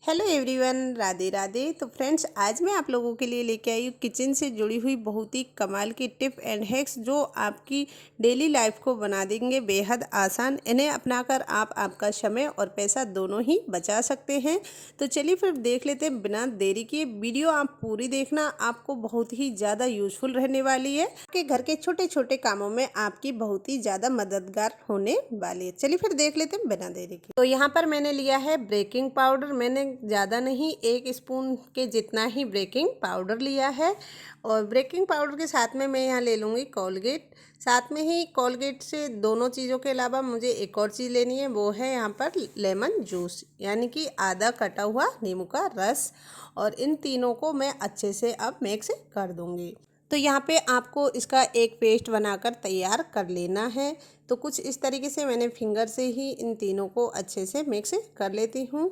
Hello everyone, Radhe Radhe. तो friends, आज मैं आप लोगों के लिए लेके आई हूँ किचन से जुड़ी हुई बहुत ही कमाल की टिप एंड हैक्स जो आपकी डेली लाइफ को बना देंगे बेहद आसान। इन्हें अपनाकर आप आपका समय और पैसा दोनों ही बचा सकते हैं। तो चलिए फिर देख लेते हैं बिना देरी किए। वीडियो आप पूरी देखना, आपको बहुत ही ज़्यादा यूजफुल रहने वाली है। आपके घर के छोटे छोटे कामों में आपकी बहुत ही ज़्यादा मददगार होने वाली है। चलिए फिर देख लेते हैं बिना देरी के। तो यहाँ पर मैंने लिया है बेकिंग पाउडर। मैंने ज़्यादा नहीं, 1 स्पून के जितना ही बेकिंग पाउडर लिया है। और बेकिंग पाउडर के साथ में मैं यहाँ ले लूँगी कोलगेट। साथ में ही कोलगेट से दोनों चीज़ों के अलावा मुझे एक और चीज़ लेनी है, वो है यहाँ पर लेमन जूस, यानी कि आधा कटा हुआ नींबू का रस। और इन तीनों को मैं अच्छे से अब मिक्स कर दूँगी। तो यहाँ पे आपको इसका एक पेस्ट बनाकर तैयार कर लेना है। तो कुछ इस तरीके से मैंने फिंगर से ही इन तीनों को अच्छे से मिक्स कर लेती हूँ।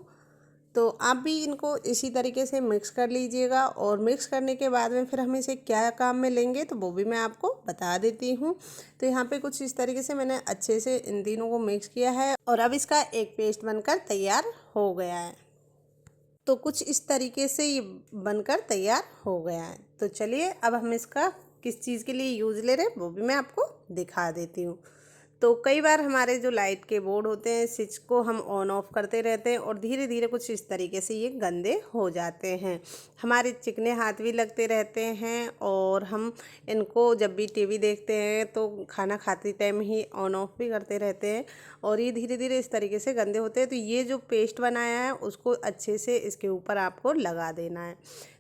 तो आप भी इनको इसी तरीके से मिक्स कर लीजिएगा। और मिक्स करने के बाद में फिर हम इसे क्या काम में लेंगे तो वो भी मैं आपको बता देती हूँ। तो यहाँ पे कुछ इस तरीके से मैंने अच्छे से इन तीनों को मिक्स किया है और अब इसका एक पेस्ट बनकर तैयार हो गया है। तो कुछ इस तरीके से ये बनकर तैयार हो गया है। तो चलिए अब हम इसका किस चीज़ के लिए यूज़ ले रहे हैं वो भी मैं आपको दिखा देती हूँ। तो कई बार हमारे जो लाइट के बोर्ड होते हैं, स्विच को हम ऑन ऑफ करते रहते हैं और धीरे धीरे कुछ इस तरीके से ये गंदे हो जाते हैं। हमारे चिकने हाथ भी लगते रहते हैं और हम इनको जब भी टीवी देखते हैं तो खाना खाते टाइम ही ऑन ऑफ भी करते रहते हैं और ये धीरे धीरे इस तरीके से गंदे होते हैं। तो ये जो पेस्ट बनाया है उसको अच्छे से इसके ऊपर आपको लगा देना है।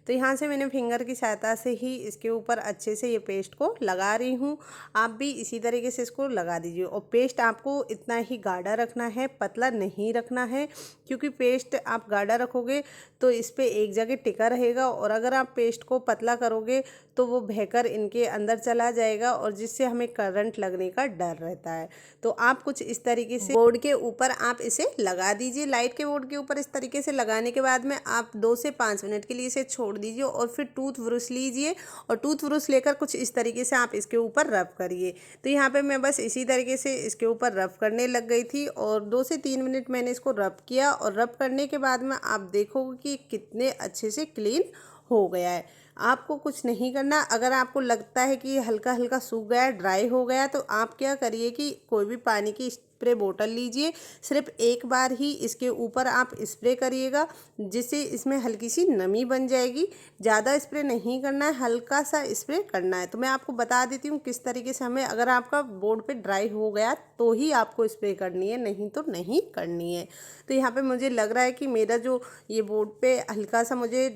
तो यहाँ से मैंने फिंगर की सहायता से ही इसके ऊपर अच्छे से ये पेस्ट को लगा रही हूँ। आप भी इसी तरीके से इसको लगा दीजिए। और पेस्ट आपको इतना ही गाढ़ा रखना है, पतला नहीं रखना है, क्योंकि पेस्ट आप गाढ़ा रखोगे तो इस पर एक जगह टिका रहेगा और अगर आप पेस्ट को पतला करोगे तो वो बहकर इनके अंदर चला जाएगा और जिससे हमें करंट लगने का डर रहता है। तो आप कुछ इस तरीके से बोर्ड के ऊपर आप इसे लगा दीजिए। लाइट के बोर्ड के ऊपर इस तरीके से लगाने के बाद में आप 2 से 5 मिनट के लिए इसे छोड़ दीजिए और फिर टूथ ब्रश लीजिए और टूथ ब्रश लेकर कुछ इस तरीके से आप इसके ऊपर रब करिए। तो यहाँ पे मैं बस इसी तरीके से इसके ऊपर रब करने लग गई थी और 2 से 3 मिनट मैंने इसको रब किया और रब करने के बाद में आप देखोगे कि कितने अच्छे से क्लीन हो गया है। आपको कुछ नहीं करना। अगर आपको लगता है कि हल्का हल्का सूख गया, ड्राई हो गया, तो आप क्या करिए कि कोई भी पानी की स्प्रे बोतल लीजिए। सिर्फ एक बार ही इसके ऊपर आप स्प्रे करिएगा, जिससे इसमें हल्की सी नमी बन जाएगी। ज़्यादा स्प्रे नहीं करना है, हल्का सा स्प्रे करना है। तो मैं आपको बता देती हूँ किस तरीके से हमें, अगर आपका बोर्ड पे ड्राई हो गया तो ही आपको स्प्रे करनी है, नहीं तो नहीं करनी है। तो यहाँ पे मुझे लग रहा है कि मेरा जो ये बोर्ड पे हल्का सा मुझे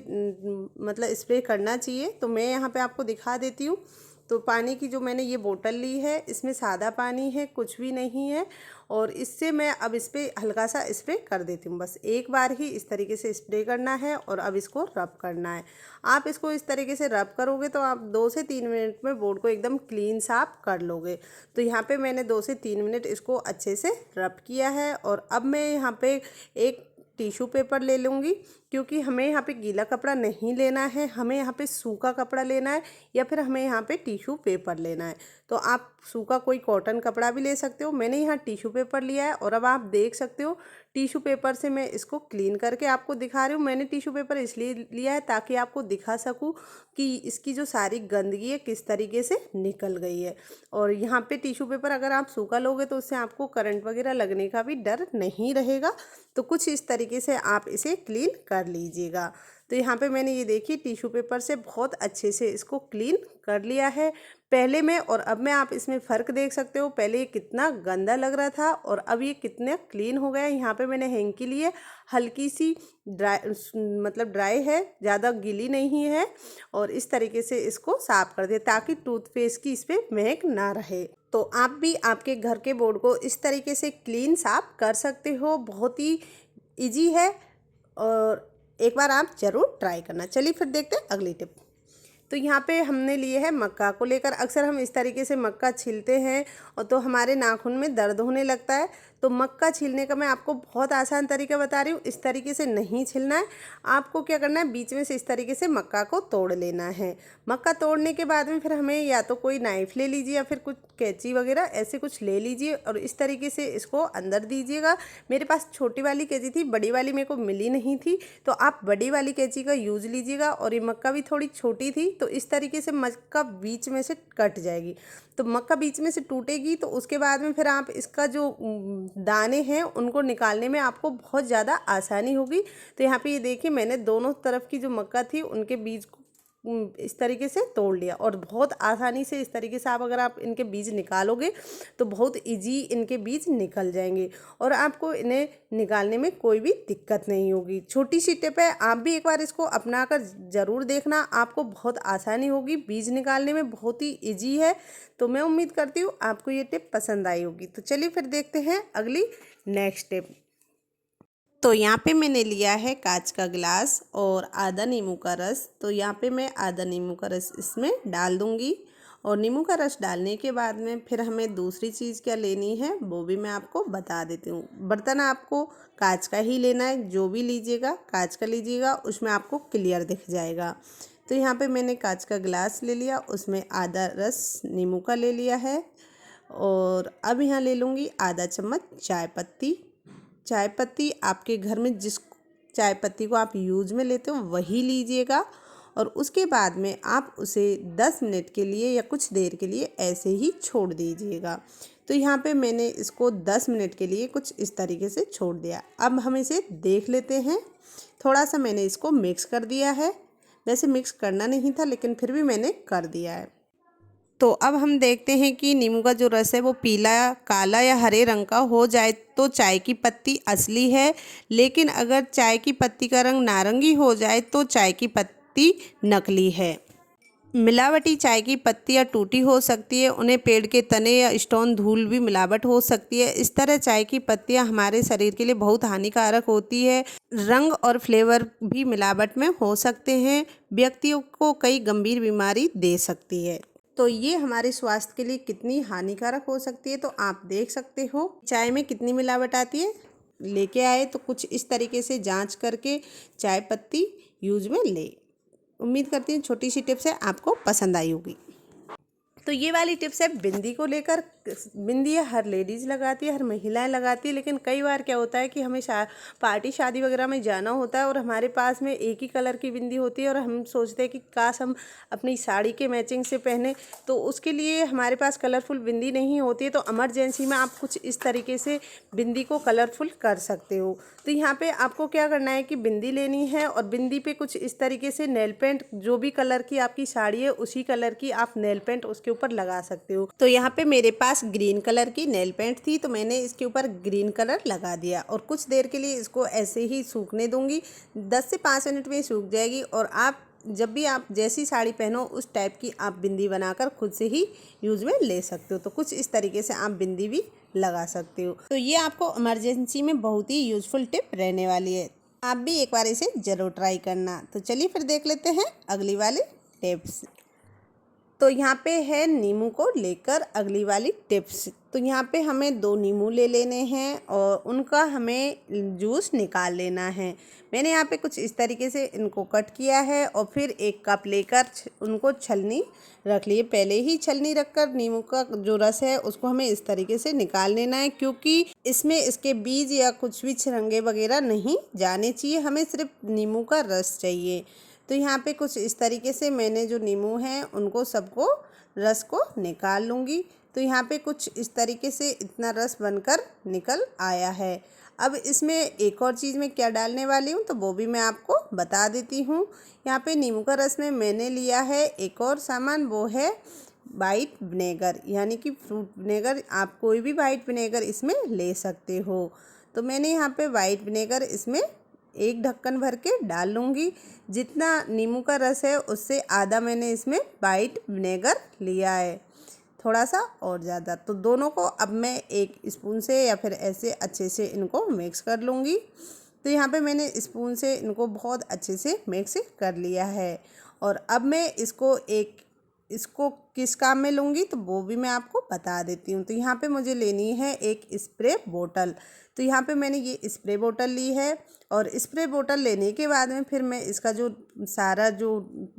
मतलब स्प्रे करना चाहिए, तो मैं यहाँ पे आपको दिखा देती हूँ। तो पानी की जो मैंने ये बोतल ली है इसमें सादा पानी है, कुछ भी नहीं है। और इससे मैं अब इस पर हल्का सा स्प्रे कर देती हूँ। बस एक बार ही इस तरीके से स्प्रे करना है और अब इसको रब करना है। आप इसको इस तरीके से रब करोगे तो आप 2 से 3 मिनट में बोर्ड को एकदम क्लीन साफ कर लोगे। तो यहाँ पे मैंने 2 से 3 मिनट इसको अच्छे से रब किया है और अब मैं यहाँ पे एक टिश्यू पेपर ले लूँगी, क्योंकि हमें यहाँ पे गीला कपड़ा नहीं लेना है, हमें यहाँ पे सूखा कपड़ा लेना है या फिर हमें यहाँ पे टिश्यू पेपर लेना है। तो आप सूखा कोई कॉटन कपड़ा भी ले सकते हो। मैंने यहाँ टिश्यू पेपर लिया है और अब आप देख सकते हो टिश्यू पेपर से मैं इसको क्लीन करके आपको दिखा रही हूँ। मैंने टिश्यू पेपर इसलिए लिया है ताकि आपको दिखा सकूँ कि इसकी जो सारी गंदगी है किस तरीके से निकल गई है। और यहाँ पे टिश्यू पेपर अगर आप सूखा लोगे तो उससे आपको करंट वगैरह लगने का भी डर नहीं रहेगा। तो कुछ इस तरीके से आप इसे क्लीन कर लीजिएगा। तो यहाँ पे मैंने ये देखिए टिश्यू पेपर से बहुत अच्छे से इसको क्लीन कर लिया है पहले में और अब में। आप इसमें फ़र्क देख सकते हो, पहले ये कितना गंदा लग रहा था और अब ये कितना क्लीन हो गया है। यहाँ पे मैंने हैंकी लिए, हल्की सी मतलब ड्राई है, ज़्यादा गीली नहीं है। और इस तरीके से इसको साफ़ कर दे ताकि टूथपेस्ट की इस पर महक ना रहे। तो आप भी आपके घर के बोर्ड को इस तरीके से क्लीन साफ कर सकते हो। बहुत ही ईजी है और एक बार आप ज़रूर ट्राई करना। चलिए फिर देखते हैं अगली टिप। तो यहाँ पे हमने लिए है मक्का को लेकर। अक्सर हम इस तरीके से मक्का छीलते हैं और तो हमारे नाखून में दर्द होने लगता है। तो मक्का छीलने का मैं आपको बहुत आसान तरीका बता रही हूँ। इस तरीके से नहीं छीलना है, आपको क्या करना है, बीच में से इस तरीके से मक्का को तोड़ लेना है। मक्का तोड़ने के बाद में फिर हमें या तो कोई नाइफ ले लीजिए या फिर कुछ कैंची वगैरह ऐसे कुछ ले लीजिए और इस तरीके से इसको अंदर दीजिएगा। मेरे पास छोटी वाली कैंची थी, बड़ी वाली मेरे को मिली नहीं थी, तो आप बड़ी वाली कैंची का यूज़ लीजिएगा। और ये मक्का भी थोड़ी छोटी थी, तो इस तरीके से मक्का बीच में से कट जाएगी। तो मक्का बीच में से टूटेगी तो उसके बाद में फिर आप इसका जो दाने हैं उनको निकालने में आपको बहुत ज़्यादा आसानी होगी। तो यहाँ पे ये देखिए, मैंने दोनों तरफ की जो मक्का थी उनके बीज को इस तरीके से तोड़ लिया और बहुत आसानी से इस तरीके से अगर आप इनके बीज निकालोगे तो बहुत इजी इनके बीज निकल जाएंगे और आपको इन्हें निकालने में कोई भी दिक्कत नहीं होगी। छोटी सी टिप है, आप भी एक बार इसको अपना कर ज़रूर देखना, आपको बहुत आसानी होगी, बीज निकालने में बहुत ही ईजी है। तो मैं उम्मीद करती हूँ आपको ये टिप पसंद आई होगी। तो चलिए फिर देखते हैं अगली नेक्स्ट टिप। तो यहाँ पे मैंने लिया है कांच का गिलास और आधा नींबू का रस। तो यहाँ पे मैं आधा नींबू का रस इसमें डाल दूँगी और नींबू का रस डालने के बाद में फिर हमें दूसरी चीज़ क्या लेनी है वो भी मैं आपको बता देती हूँ। बर्तन आपको कांच का ही लेना है, जो भी लीजिएगा कांच का लीजिएगा, उसमें आपको क्लियर दिख जाएगा। तो यहाँ पे मैंने कांच का गिलास ले लिया, उसमें आधा रस नींबू का ले लिया है और अब यहाँ ले लूँगी आधा चम्मच चाय पत्ती। चाय पत्ती आपके घर में जिस चाय पत्ती को आप यूज में लेते हो वही लीजिएगा और उसके बाद में आप उसे 10 मिनट के लिए या कुछ देर के लिए ऐसे ही छोड़ दीजिएगा। तो यहाँ पे मैंने इसको 10 मिनट के लिए कुछ इस तरीके से छोड़ दिया। अब हम इसे देख लेते हैं। थोड़ा सा मैंने इसको मिक्स कर दिया है, वैसे मिक्स करना नहीं था लेकिन फिर भी मैंने कर दिया है। तो अब हम देखते हैं कि नींबू का जो रस है वो पीला, काला या हरे रंग का हो जाए तो चाय की पत्ती असली है, लेकिन अगर चाय की पत्ती का रंग नारंगी हो जाए तो चाय की पत्ती नकली है। मिलावटी चाय की पत्तियाँ टूटी हो सकती है, उन्हें पेड़ के तने या स्टोन धूल भी मिलावट हो सकती है। इस तरह चाय की पत्तियाँ हमारे शरीर के लिए बहुत हानिकारक होती है। रंग और फ्लेवर भी मिलावट में हो सकते हैं, व्यक्तियों को कई गंभीर बीमारी दे सकती है। तो ये हमारे स्वास्थ्य के लिए कितनी हानिकारक हो सकती है तो आप देख सकते हो चाय में कितनी मिलावट आती है। लेके आए तो कुछ इस तरीके से जांच करके चाय पत्ती यूज में ले। उम्मीद करती हूँ छोटी सी टिप्स है आपको पसंद आई होगी। तो ये वाली टिप्स है बिंदी को लेकर। बिंदी हर लेडीज़ लगाती है, हर महिलाएं लगाती है, लेकिन कई बार क्या होता है कि हमें पार्टी शादी वगैरह में जाना होता है और हमारे पास में एक ही कलर की बिंदी होती है और हम सोचते हैं कि काश हम अपनी साड़ी के मैचिंग से पहने, तो उसके लिए हमारे पास कलरफुल बिंदी नहीं होती है। तो इमरजेंसी में आप कुछ इस तरीके से बिंदी को कलरफुल कर सकते हो। तो यहाँ पे आपको क्या करना है कि बिंदी लेनी है और बिंदी पे कुछ इस तरीके से नेल पेंट, जो भी कलर की आपकी साड़ी है उसी कलर की आप नेल पेंट उसके ऊपर लगा सकते हो। तो यहाँ पे मेरे पास ग्रीन कलर की नेल पेंट थी तो मैंने इसके ऊपर ग्रीन कलर लगा दिया और कुछ देर के लिए इसको ऐसे ही सूखने दूंगी। 10 से 5 मिनट में सूख जाएगी और आप जब भी आप जैसी साड़ी पहनो उस टाइप की आप बिंदी बनाकर खुद से ही यूज में ले सकते हो। तो कुछ इस तरीके से आप बिंदी भी लगा सकते हो। तो ये आपको इमरजेंसी में बहुत ही यूजफुल टिप रहने वाली है, आप भी एक बार इसे ज़रूर ट्राई करना। तो चलिए फिर देख लेते हैं अगली वाली टिप्स। तो यहाँ पे है नींबू को लेकर अगली वाली टिप्स। तो यहाँ पे हमें 2 नींबू ले लेने हैं और उनका हमें जूस निकाल लेना है। मैंने यहाँ पे कुछ इस तरीके से इनको कट किया है और फिर 1 कप लेकर उनको छलनी रख लिए। पहले ही छलनी रखकर नींबू का जो रस है उसको हमें इस तरीके से निकाल लेना है, क्योंकि इसमें इसके बीज या कुछ भी छिलके वगैरह नहीं जाने चाहिए, हमें सिर्फ नींबू का रस चाहिए। तो यहाँ पे कुछ इस तरीके से मैंने जो नींबू हैं उनको सबको रस को निकाल लूँगी। तो यहाँ पे कुछ इस तरीके से इतना रस बनकर निकल आया है। अब इसमें एक और चीज़ मैं क्या डालने वाली हूँ तो वो भी मैं आपको बता देती हूँ। यहाँ पे नींबू का रस में मैंने लिया है एक और सामान, वो है वाइट विनेगर, यानी कि फ्रूट विनेगर। आप कोई भी वाइट विनेगर इसमें ले सकते हो। तो मैंने यहाँ पे वाइट विनेगर इसमें 1 ढक्कन भर के डाल लूँगी। जितना नींबू का रस है उससे आधा मैंने इसमें वाइट विनेगर लिया है, थोड़ा सा और ज़्यादा। तो दोनों को अब मैं 1 स्पून से या फिर ऐसे अच्छे से इनको मिक्स कर लूँगी। तो यहाँ पे मैंने स्पून से इनको बहुत अच्छे से मिक्स कर लिया है और अब मैं इसको एक इसको किस काम में लूँगी तो वो भी मैं आपको बता देती हूँ। तो यहाँ पे मुझे लेनी है एक स्प्रे बोतल। तो यहाँ पे मैंने ये स्प्रे बोतल ली है और स्प्रे बोतल लेने के बाद में फिर मैं इसका जो सारा जो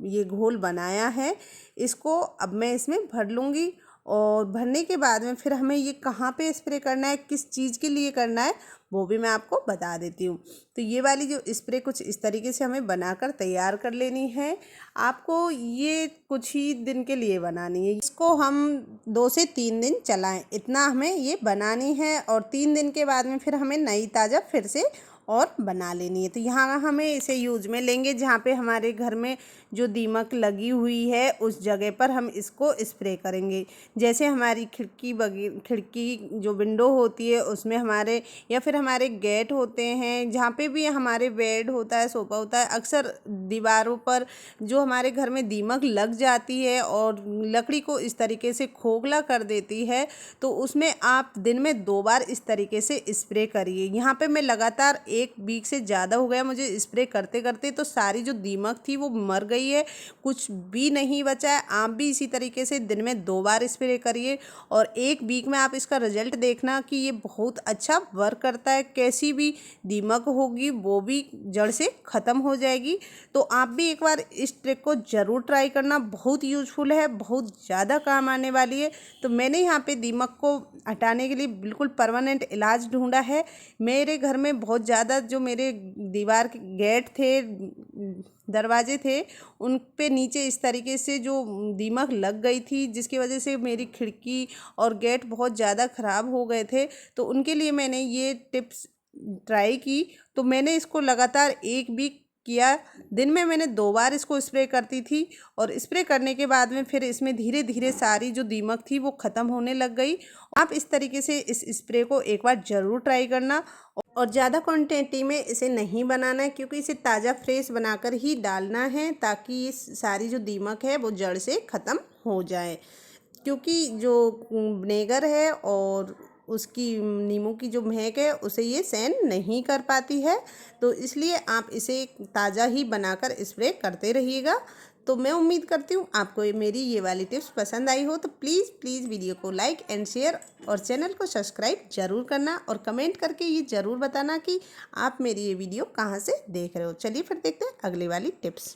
ये घोल बनाया है इसको अब मैं इसमें भर लूँगी। और भरने के बाद में फिर हमें ये कहाँ पे स्प्रे करना है, किस चीज़ के लिए करना है, वो भी मैं आपको बता देती हूँ। तो ये वाली जो स्प्रे कुछ इस तरीके से हमें बनाकर तैयार कर लेनी है। आपको ये कुछ ही दिन के लिए बनानी है। इसको हम 2 से 3 दिन चलाएं, इतना हमें ये बनानी है। और 3 दिन के बाद में फिर हमें नई ताज़ा फिर से और बना लेनी है। तो यहाँ हमें इसे यूज में लेंगे जहाँ पे हमारे घर में जो दीमक लगी हुई है उस जगह पर हम इसको स्प्रे करेंगे। जैसे हमारी खिड़की जो विंडो होती है उसमें हमारे, या फिर हमारे गेट होते हैं, जहाँ पे भी हमारे बेड होता है, सोफ़ा होता है, अक्सर दीवारों पर जो हमारे घर में दीमक लग जाती है और लकड़ी को इस तरीके से खोखला कर देती है, तो उसमें आप दिन में 2 बार इस तरीके से स्प्रे करिए। यहाँ पे मैं लगातार 1 वीक से ज़्यादा हो गया मुझे स्प्रे करते करते, तो सारी जो दीमक थी वो मर गई है, कुछ भी नहीं बचा है। आप भी इसी तरीके से दिन में 2 बार स्प्रे करिए और 1 वीक में आप इसका रिजल्ट देखना कि ये बहुत अच्छा वर्क करता है। कैसी भी दीमक होगी वो भी जड़ से ख़त्म हो जाएगी। तो आप भी एक बार इस ट्रिक को ज़रूर ट्राई करना, बहुत यूज़फुल है, बहुत ज़्यादा काम आने वाली है। तो मैंने यहाँ पे दीमक को हटाने के लिए बिल्कुल परमानेंट इलाज ढूंढा है। मेरे घर में बहुत ज़्यादा जो मेरे दीवार के गेट थे, दरवाजे थे, उन पे नीचे इस तरीके से जो दीमक लग गई थी, जिसकी वजह से मेरी खिड़की और गेट बहुत ज़्यादा ख़राब हो गए थे। तो उनके लिए मैंने ये टिप्स ट्राई की। तो मैंने इसको लगातार 1 वीक किया। दिन में मैंने 2 बार इसको स्प्रे करती थी और स्प्रे करने के बाद में फिर इसमें धीरे धीरे सारी जो दीमक थी वो ख़त्म होने लग गई। आप इस तरीके से इस स्प्रे को एक बार ज़रूर ट्राई करना। और ज़्यादा क्वांटिटी में इसे नहीं बनाना है, क्योंकि इसे ताज़ा फ्रेश बनाकर ही डालना है ताकि ये सारी जो दीमक है वो जड़ से ख़त्म हो जाए। क्योंकि जो विनेगर है और उसकी नींबू की जो महक है उसे ये सहन नहीं कर पाती है, तो इसलिए आप इसे ताज़ा ही बनाकर स्प्रे करते रहिएगा। तो मैं उम्मीद करती हूँ आपको मेरी ये वाली टिप्स पसंद आई हो। तो प्लीज़ वीडियो को लाइक एंड शेयर और चैनल को सब्सक्राइब ज़रूर करना और कमेंट करके ये ज़रूर बताना कि आप मेरी ये वीडियो कहाँ से देख रहे हो। चलिए फिर देखते हैं अगली वाली टिप्स।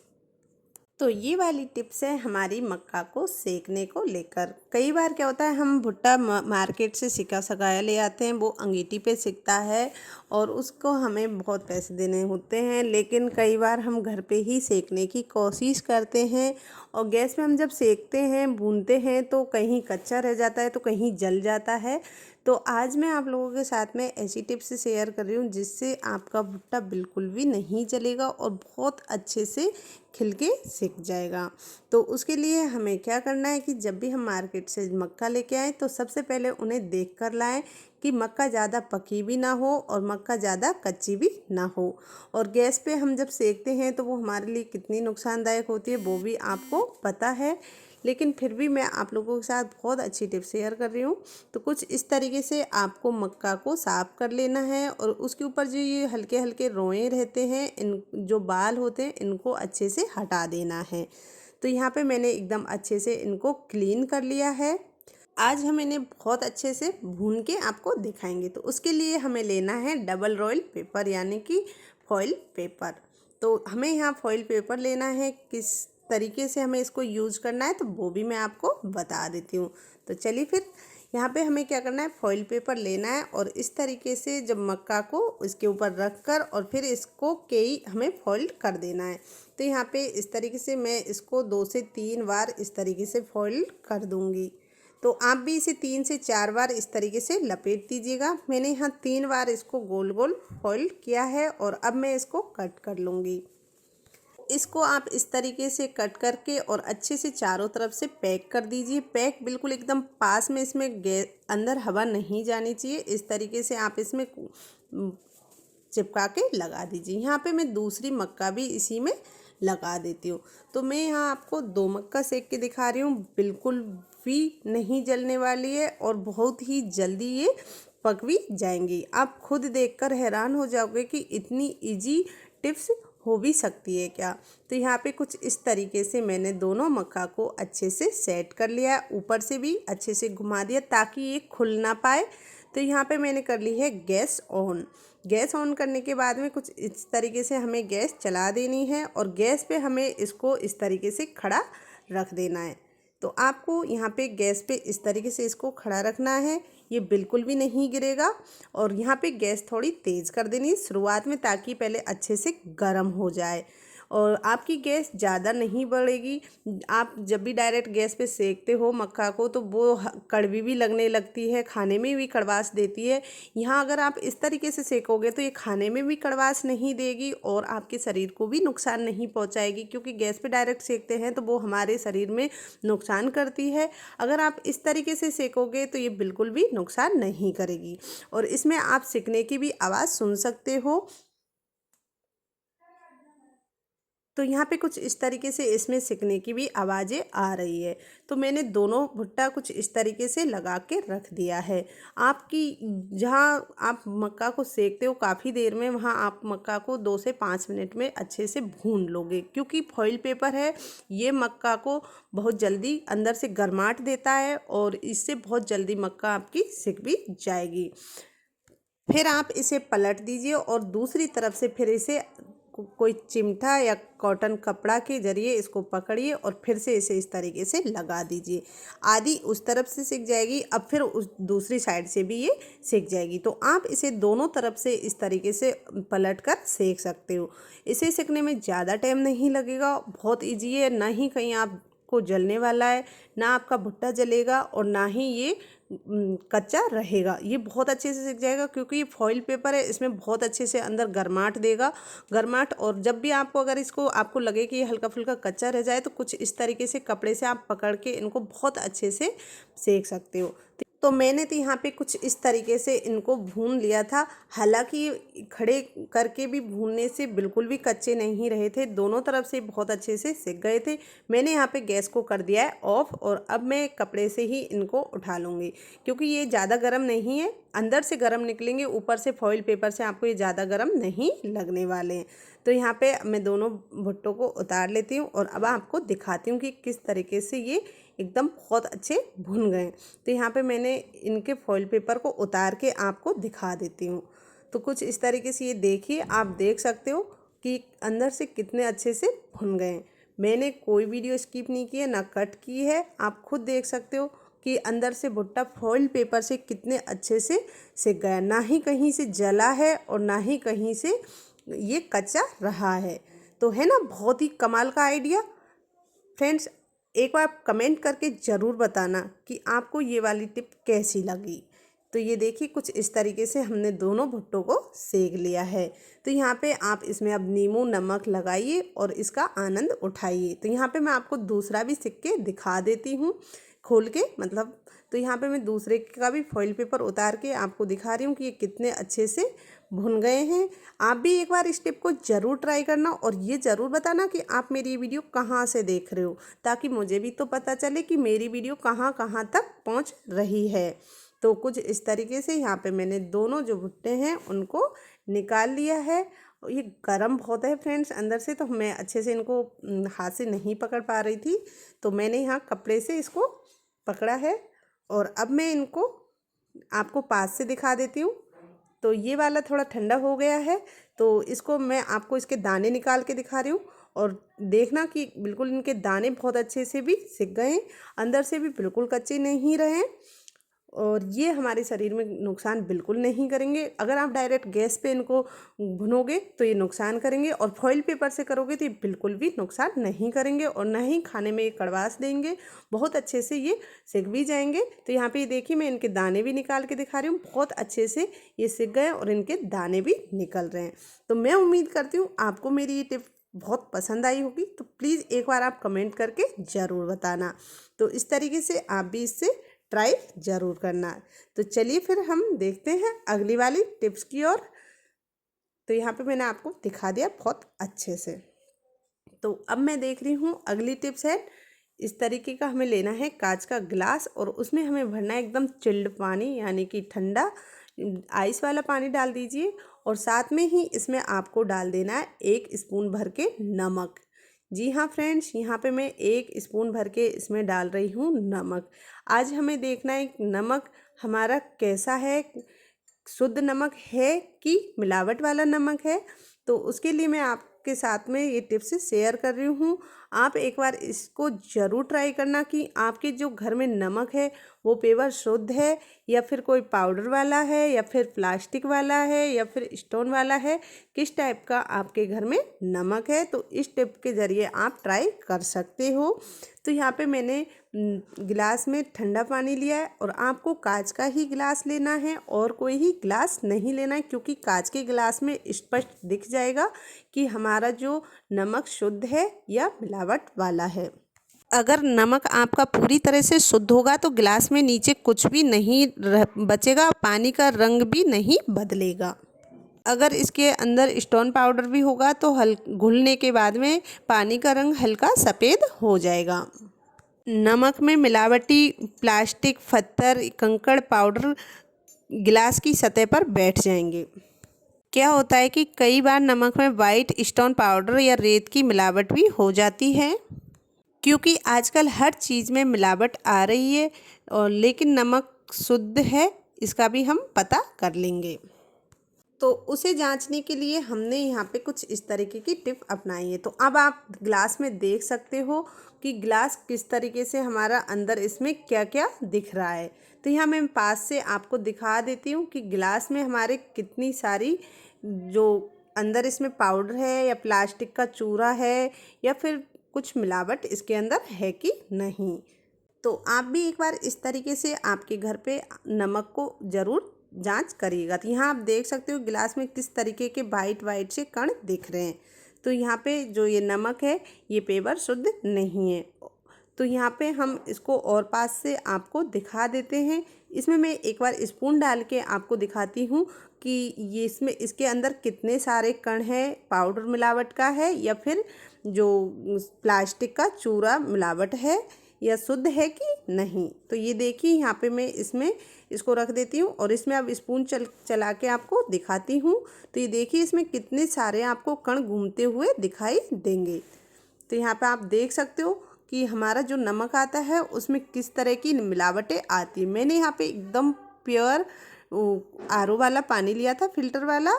तो ये वाली टिप्स है हमारी मक्का को सेकने को लेकर। कई बार क्या होता है, हम भुट्टा मार्केट से सिका सकाया ले आते हैं, वो अंगीठी पे सिकता है और उसको हमें बहुत पैसे देने होते हैं। लेकिन कई बार हम घर पे ही सेकने की कोशिश करते हैं और गैस पे हम जब सेकते हैं, भूनते हैं, तो कहीं कच्चा रह जाता है तो कहीं जल जाता है। तो आज मैं आप लोगों के साथ में ऐसी टिप्स शेयर कर रही हूँ जिससे आपका भुट्टा बिल्कुल भी नहीं जलेगा और बहुत अच्छे से खिल के सिक जाएगा। तो उसके लिए हमें क्या करना है कि जब भी हम मार्केट से मक्का लेके आएँ तो सबसे पहले उन्हें देख कर लाएँ कि मक्का ज़्यादा पकी भी ना हो और मक्का ज़्यादा कच्ची भी ना हो। और गैस पे हम जब सेकते हैं तो वो हमारे लिए कितनी नुकसानदायक होती है वो भी आपको पता है, लेकिन फिर भी मैं आप लोगों के साथ बहुत अच्छी टिप्स शेयर कर रही हूँ। तो कुछ इस तरीके से आपको मक्का को साफ़ कर लेना है और उसके ऊपर जो ये हल्के हल्के रोएँ रहते हैं, इन जो बाल होते हैं, इनको अच्छे से हटा देना है। तो यहाँ पे मैंने एकदम अच्छे से इनको क्लीन कर लिया है। आज हम इन्हें बहुत अच्छे से भून के आपको दिखाएंगे। तो उसके लिए हमें लेना है डबल रॉयल पेपर, यानी कि फॉइल पेपर। तो हमें यहाँ फॉइल पेपर लेना है, किस तरीके से हमें इसको यूज करना है तो वो भी मैं आपको बता देती हूँ। तो चलिए फिर यहाँ पे हमें क्या करना है, फॉइल पेपर लेना है और इस तरीके से जब मक्का को इसके ऊपर रख कर और फिर इसको कई हमें फोल्ड कर देना है। तो यहाँ पे इस तरीके से मैं इसको 2 से 3 बार इस तरीके से फोल्ड कर दूँगी। तो आप भी इसे 3 से 4 बार इस तरीके से लपेट दीजिएगा। मैंने यहाँ 3 बार इसको गोल गोल फोल्ड किया है और अब मैं इसको कट कर लूँगी। इसको आप इस तरीके से कट करके और अच्छे से चारों तरफ से पैक कर दीजिए। पैक बिल्कुल एकदम पास में, इसमें अंदर हवा नहीं जानी चाहिए। इस तरीके से आप इसमें चिपका के लगा दीजिए। यहाँ पे मैं दूसरी मक्का भी इसी में लगा देती हूँ। तो मैं यहाँ आपको 2 मक्का सेक के दिखा रही हूँ, बिल्कुल भी नहीं जलने वाली है और बहुत ही जल्दी ये पक भी जाएंगी। आप खुद देखकर हैरान हो जाओगे कि इतनी इजी टिप्स हो भी सकती है क्या। तो यहाँ पे कुछ इस तरीके से मैंने दोनों मक्का को अच्छे से सेट कर लिया है, ऊपर से भी अच्छे से घुमा दिया ताकि ये खुल ना पाए। तो यहाँ पे मैंने कर ली है गैस ऑन। गैस ऑन करने के बाद में कुछ इस तरीके से हमें गैस चला देनी है और गैस पे हमें इसको इस तरीके से खड़ा रख देना है। तो आपको यहाँ पे गैस पे इस तरीके से इसको खड़ा रखना है, ये बिल्कुल भी नहीं गिरेगा। और यहाँ पे गैस थोड़ी तेज़ कर देनी है शुरुआत में ताकि पहले अच्छे से गर्म हो जाए और आपकी गैस ज़्यादा नहीं बढ़ेगी। आप जब भी डायरेक्ट गैस पे सेकते हो मक्का को तो वो कड़वी भी लगने लगती है, खाने में भी कड़वास देती है। यहाँ अगर आप इस तरीके से सेकोगे तो ये खाने में भी कड़वास नहीं देगी और आपके शरीर को भी नुकसान नहीं पहुँचाएगी, क्योंकि गैस पे डायरेक्ट सेकते हैं तो वो हमारे शरीर में नुकसान करती है। अगर आप इस तरीके से सेकोगे तो ये बिल्कुल भी नुकसान नहीं करेगी। और इसमें आप सेकने की भी आवाज़ सुन सकते हो। तो यहाँ पे कुछ इस तरीके से इसमें सिकने की भी आवाज़ें आ रही है। तो मैंने दोनों भुट्टा कुछ इस तरीके से लगा के रख दिया है। आपकी जहाँ आप मक्का को सेकते हो काफ़ी देर में, वहाँ आप मक्का को 2 से 5 मिनट में अच्छे से भून लोगे, क्योंकि फॉइल पेपर है ये मक्का को बहुत जल्दी अंदर से गर्माहट देता है और इससे बहुत जल्दी मक्का आपकी सिक भी जाएगी। फिर आप इसे पलट दीजिए और दूसरी तरफ से फिर इसे कोई चिमटा या कॉटन कपड़ा के ज़रिए इसको पकड़िए और फिर से इसे इस तरीके से लगा दीजिए। आधी उस तरफ से सिक जाएगी, अब फिर उस दूसरी साइड से भी ये सिक जाएगी। तो आप इसे दोनों तरफ से इस तरीके से पलट कर सेक सकते हो। इसे सेकने में ज़्यादा टाइम नहीं लगेगा, बहुत ईजी है, ना ही कहीं आपको जलने वाला है, ना आपका भुट्टा जलेगा और ना ही ये कच्चा रहेगा। ये बहुत अच्छे से सिक जाएगा क्योंकि ये फॉइल पेपर है, इसमें बहुत अच्छे से अंदर गर्माहट देगा। गर्माहट, और जब भी आपको अगर इसको आपको लगे कि ये हल्का फुल्का कच्चा रह जाए तो कुछ इस तरीके से कपड़े से आप पकड़ के इनको बहुत अच्छे से सेक सकते हो। तो मैंने तो यहाँ पे कुछ इस तरीके से इनको भून लिया था। हालांकि खड़े करके भी भूनने से बिल्कुल भी कच्चे नहीं रहे थे, दोनों तरफ से बहुत अच्छे से सिक गए थे। मैंने यहाँ पे गैस को कर दिया है ऑफ और अब मैं कपड़े से ही इनको उठा लूँगी, क्योंकि ये ज़्यादा गर्म नहीं है, अंदर से गर्म निकलेंगे, ऊपर से फॉइल पेपर से आपको ये ज़्यादा गर्म नहीं लगने वाले हैं। तो यहाँ पे मैं दोनों भुट्टों को उतार लेती हूँ और अब आपको दिखाती हूँ कि किस तरीके से ये एकदम बहुत अच्छे भुन गए। तो यहाँ पे मैंने इनके फॉइल पेपर को उतार के आपको दिखा देती हूँ। तो कुछ इस तरीके से ये देखिए, आप देख सकते हो कि अंदर से कितने अच्छे से भुन गए। मैंने कोई वीडियो स्किप नहीं की है, ना कट की है, आप खुद देख सकते हो कि अंदर से भुट्टा फॉइल पेपर से कितने अच्छे से सिक गया, ना ही कहीं से जला है और ना ही कहीं से ये कच्चा रहा है। तो है ना बहुत ही कमाल का आइडिया। फ्रेंड्स, एक बार आप कमेंट करके ज़रूर बताना कि आपको ये वाली टिप कैसी लगी। तो ये देखिए कुछ इस तरीके से हमने दोनों भुट्टों को सेक लिया है। तो यहाँ पे आप इसमें अब नींबू नमक लगाइए और इसका आनंद उठाइए। तो यहाँ पे मैं आपको दूसरा भी सेक के दिखा देती हूँ खोल के, मतलब तो यहाँ पे मैं दूसरे का भी फॉइल पेपर उतार के आपको दिखा रही हूँ कि ये कितने अच्छे से भुन गए हैं। आप भी एक बार इस टिप को ज़रूर ट्राई करना और ये ज़रूर बताना कि आप मेरी ये वीडियो कहाँ से देख रहे हो, ताकि मुझे भी तो पता चले कि मेरी वीडियो कहाँ कहाँ तक पहुँच रही है। तो कुछ इस तरीके से यहाँ पे मैंने दोनों जो भुट्टे हैं उनको निकाल लिया है। ये गरम बहुत है फ्रेंड्स अंदर से, तो मैं अच्छे से इनको हाथ से नहीं पकड़ पा रही थी, तो मैंने यहाँ कपड़े से इसको पकड़ा है। और अब मैं इनको आपको पास से दिखा देती हूँ। तो ये वाला थोड़ा ठंडा हो गया है, तो इसको मैं आपको इसके दाने निकाल के दिखा रही हूँ और देखना कि बिल्कुल इनके दाने बहुत अच्छे से भी सिक गए, अंदर से भी बिल्कुल कच्चे नहीं रहे और ये हमारे शरीर में नुकसान बिल्कुल नहीं करेंगे। अगर आप डायरेक्ट गैस पे इनको भुनोगे तो ये नुकसान करेंगे और फॉइल पेपर से करोगे तो ये बिल्कुल भी नुकसान नहीं करेंगे और ना ही खाने में ये कड़वास देंगे, बहुत अच्छे से ये सिक भी जाएंगे। तो यहाँ पे ये देखिए मैं इनके दाने भी निकाल के दिखा रही हूँ, बहुत अच्छे से ये सिक गए और इनके दाने भी निकल रहे हैं। तो मैं उम्मीद करती हूँ आपको मेरी ये टिप बहुत पसंद आई होगी, तो प्लीज़ एक बार आप कमेंट करके ज़रूर बताना। तो इस तरीके से आप भी इससे ट्राई ज़रूर करना। तो चलिए फिर हम देखते हैं अगली वाली टिप्स की ओर। तो यहाँ पे मैंने आपको दिखा दिया बहुत अच्छे से। तो अब मैं देख रही हूँ अगली टिप्स है, इस तरीके का हमें लेना है कांच का ग्लास और उसमें हमें भरना है एकदम चिल्ड पानी, यानी कि ठंडा आइस वाला पानी डाल दीजिए और साथ में ही इसमें आपको डाल देना है 1 स्पून भर के नमक। जी हाँ फ्रेंड्स, यहाँ पे मैं 1 स्पून भर के इसमें डाल रही हूँ नमक। आज हमें देखना है नमक हमारा कैसा है, शुद्ध नमक है कि मिलावट वाला नमक है। तो उसके लिए मैं आपके साथ में ये टिप्स शेयर कर रही हूँ। आप एक बार इसको ज़रूर ट्राई करना कि आपके जो घर में नमक है वो पेवर शुद्ध है या फिर कोई पाउडर वाला है या फिर प्लास्टिक वाला है या फिर स्टोन वाला है, किस टाइप का आपके घर में नमक है। तो इस टिप के ज़रिए आप ट्राई कर सकते हो। तो यहाँ पे मैंने गिलास में ठंडा पानी लिया है और आपको कांच का ही गिलास लेना है और कोई ही गिलास नहीं लेना है, क्योंकि कांच के गिलास में स्पष्ट दिख जाएगा कि हमारा जो नमक शुद्ध है या मिलावट वाला है। अगर नमक आपका पूरी तरह से शुद्ध होगा तो गिलास में नीचे कुछ भी नहीं बचेगा, पानी का रंग भी नहीं बदलेगा। अगर इसके अंदर स्टोन पाउडर भी होगा तो घुलने के बाद में पानी का रंग हल्का सफ़ेद हो जाएगा। नमक में मिलावटी प्लास्टिक, पत्थर, कंकड़ पाउडर गिलास की सतह पर बैठ जाएंगे। क्या होता है कि कई बार नमक में वाइट स्टोन पाउडर या रेत की मिलावट भी हो जाती है, क्योंकि आजकल हर चीज़ में मिलावट आ रही है। और लेकिन नमक शुद्ध है इसका भी हम पता कर लेंगे। तो उसे जांचने के लिए हमने यहाँ पे कुछ इस तरीके की टिप अपनाई है। तो अब आप ग्लास में देख सकते हो कि ग्लास किस तरीके से हमारा अंदर इसमें क्या क्या दिख रहा है। तो यहाँ मैं पास से आपको दिखा देती हूँ कि गिलास में हमारे कितनी सारी जो अंदर इसमें पाउडर है या प्लास्टिक का चूरा है या फिर कुछ मिलावट इसके अंदर है कि नहीं। तो आप भी एक बार इस तरीके से आपके घर पे नमक को ज़रूर जांच करिएगा। तो यहाँ आप देख सकते हो गिलास में किस तरीके के वाइट वाइट से कण दिख रहे हैं। तो यहाँ पे जो ये नमक है ये पेवर शुद्ध नहीं है। तो यहाँ पे हम इसको और पास से आपको दिखा देते हैं। इसमें मैं एक बार स्पून डाल के आपको दिखाती हूँ कि ये इसके अंदर कितने सारे कण हैं, पाउडर मिलावट का है या फिर जो प्लास्टिक का चूरा मिलावट है या शुद्ध है कि नहीं। तो ये देखिए यहाँ पे मैं इसको रख देती हूँ और इसमें अब स्पून चला के आपको दिखाती हूँ। तो ये देखिए इसमें कितने सारे आपको कण घूमते हुए दिखाई देंगे। तो यहाँ पे आप देख सकते हो कि हमारा जो नमक आता है उसमें किस तरह की मिलावटें आती है। मैंने यहाँ पे एकदम प्योर RO वाला पानी लिया था, फिल्टर वाला,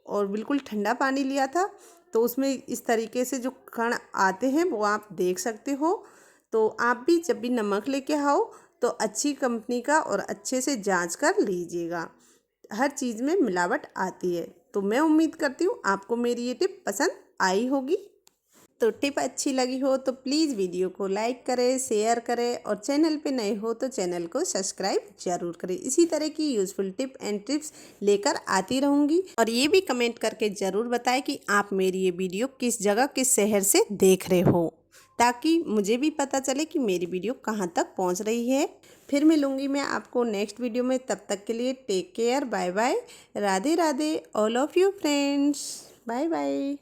और बिल्कुल ठंडा पानी लिया था। तो उसमें इस तरीके से जो कण आते हैं वो आप देख सकते हो। तो आप भी जब भी नमक लेके आओ तो अच्छी कंपनी का और अच्छे से जांच कर लीजिएगा। हर चीज़ में मिलावट आती है। तो मैं उम्मीद करती हूँ आपको मेरी ये टिप पसंद आई होगी। तो टिप अच्छी लगी हो तो प्लीज़ वीडियो को लाइक करें, शेयर करें और चैनल पे नए हो तो चैनल को सब्सक्राइब जरूर करें। इसी तरह की यूज़फुल टिप एंड टिप्स लेकर आती रहूँगी। और ये भी कमेंट करके ज़रूर बताएं कि आप मेरी ये वीडियो किस जगह, किस शहर से देख रहे हो, ताकि मुझे भी पता चले कि मेरी वीडियो कहाँ तक पहुँच रही है। फिर मिलूँगी मैं आपको नेक्स्ट वीडियो में। तब तक के लिए take care, bye bye, Radhe Radhe all of you friends, bye bye.